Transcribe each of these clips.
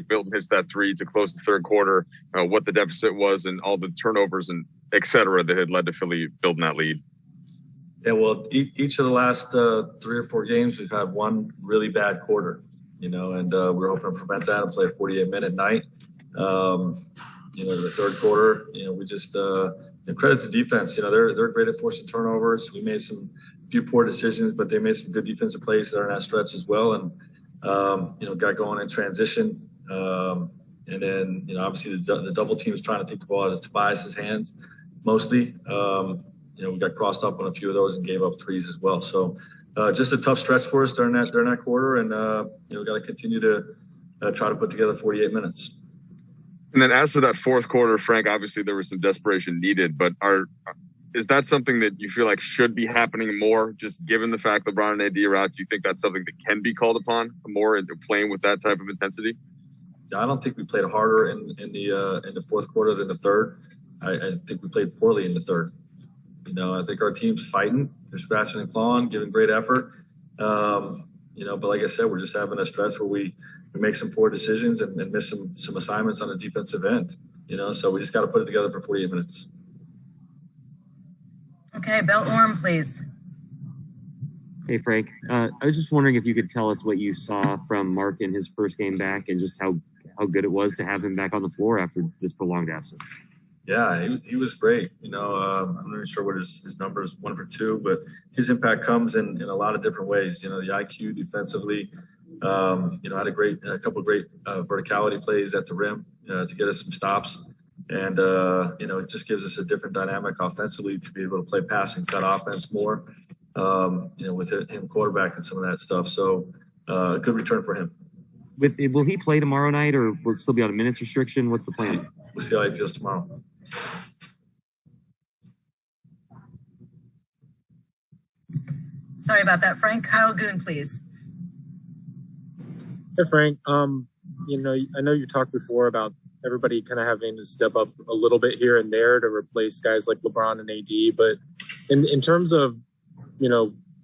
like Milton hits that three to close the third quarter, what the deficit was and all the turnovers and et cetera that had led to Philly building that lead. Yeah, well, each of the last 3 or 4 games, we've had one really bad quarter, and we're hoping to prevent that and play a 48-minute night. The third quarter, we just credit the defense. They're great at forcing turnovers. We made some few poor decisions, but they made some good defensive plays that are in that stretch as well. And got going in transition. And then obviously the double team is trying to take the ball out of Tobias's hands mostly. We got crossed up on a few of those and gave up threes as well. So just a tough stretch for us during that quarter, and we got to continue to try to put together 48 minutes. And then as to that fourth quarter, Frank, obviously there was some desperation needed, but is that something that you feel like should be happening more, just given the fact LeBron and AD are out? Do you think that's something that can be called upon more in playing with that type of intensity? I don't think we played harder in the fourth quarter than the third. I think we played poorly in the third. I think our team's fighting, they're scratching and clawing, giving great effort. But like I said, we're just having a stretch where we make some poor decisions and miss some assignments on the defensive end. So we just got to put it together for 48 minutes. Okay, Bill Orm, please. Hey, Frank. I was just wondering if you could tell us what you saw from Mark in his first game back and just how good it was to have him back on the floor after this prolonged absence. Yeah, he was great. I'm not even sure what his numbers 1 for 2, but his impact comes in a lot of different ways. The IQ defensively, had a couple of great verticality plays at the rim to get us some stops. And, it just gives us a different dynamic offensively to be able to play passing side offense more, with him quarterback and some of that stuff. So good return for him. Will he play tomorrow night, or will it still be on a minutes restriction? What's the plan? We'll see how he feels tomorrow. Sorry about that, Frank. Kyle Goon, please. Hey, Frank. I know you talked before about everybody kind of having to step up a little bit here and there to replace guys like LeBron and AD. But in terms of,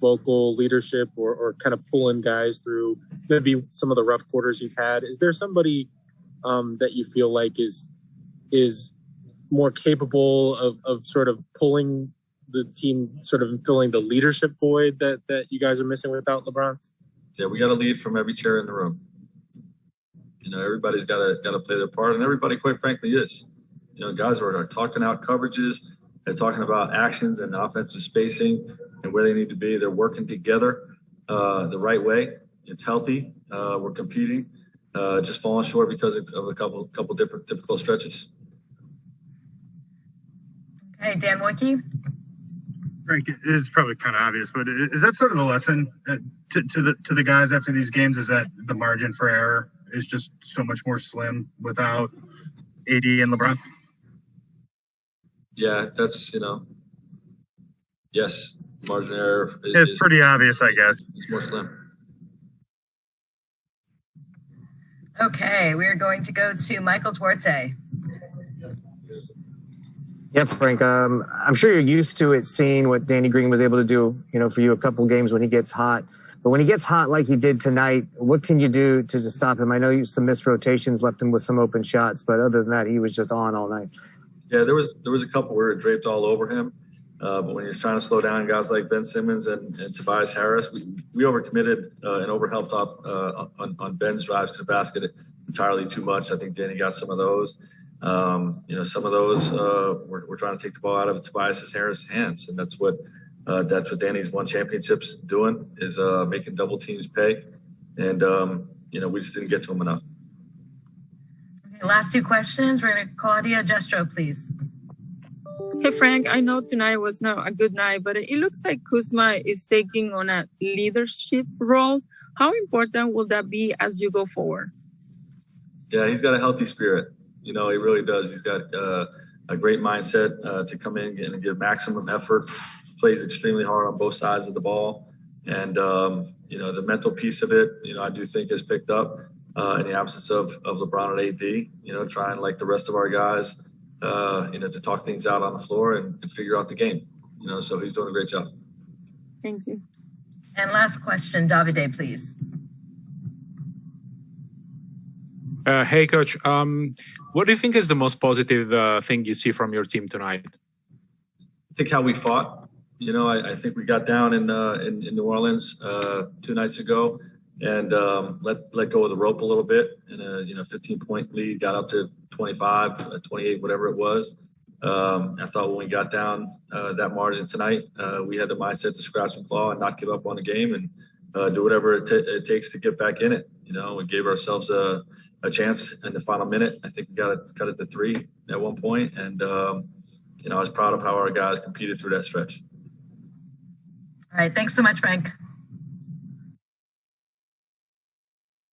vocal leadership or kind of pulling guys through maybe some of the rough quarters you've had, is there somebody that you feel like is more capable of sort of pulling the team, sort of filling the leadership void that you guys are missing without LeBron? Yeah, we got to lead from every chair in the room. Everybody's got to play their part, and everybody, quite frankly, is. Guys are talking out coverages, they're talking about actions and offensive spacing and where they need to be. They're working together the right way. It's healthy. We're competing. Just falling short because of a couple different difficult stretches. Okay, Dan Wicke. Frank, it's probably kind of obvious, but is that sort of the lesson to the guys after these games? Is that the margin for error is just so much more slim without AD and LeBron? Yeah, that's yes, margin of error. It's pretty obvious, I guess. It's more slim. Okay, we're going to go to Michael Duarte. Yeah, Frank, I'm sure you're used to it, seeing what Danny Green was able to do, for you a couple games when he gets hot. But when he gets hot like he did tonight, what can you do to just stop him? I know some missed rotations left him with some open shots, but other than that, he was just on all night. Yeah, there was a couple where it draped all over him. But when you're trying to slow down guys like Ben Simmons and Tobias Harris, we overcommitted and overhelped off on Ben's drives to the basket entirely too much. I think Danny got some of those. Some of those we're trying to take the ball out of Tobias Harris' hands, and that's what Danny's won championships doing, is making double teams pay, and we just didn't get to him enough. Okay, last 2 questions. We're going to Claudia Jestro, please. Hey, Frank, I know tonight was not a good night, but it looks like Kuzma is taking on a leadership role. How important will that be as you go forward? Yeah, he's got a healthy spirit. He really does. He's got a great mindset to come in and give maximum effort. Plays extremely hard on both sides of the ball. And, the mental piece of it, I do think has picked up in the absence of LeBron and AD, trying like the rest of our guys, to talk things out on the floor and figure out the game. So he's doing a great job. Thank you. And last question, Davide, please. Hey, Coach. What do you think is the most positive thing you see from your team tonight? I think how we fought. You know, I think we got down in New Orleans 2 nights ago and let go of the rope a little bit in a 15-point lead, got up to 25, 28, whatever it was. I thought when we got down that margin tonight, we had the mindset to scratch and claw and not give up on the game and do whatever it takes to get back in it. You know, we gave ourselves a chance in the final minute. I think we cut it to 3 at one point, and I was proud of how our guys competed through that stretch. All right, thanks so much, Frank.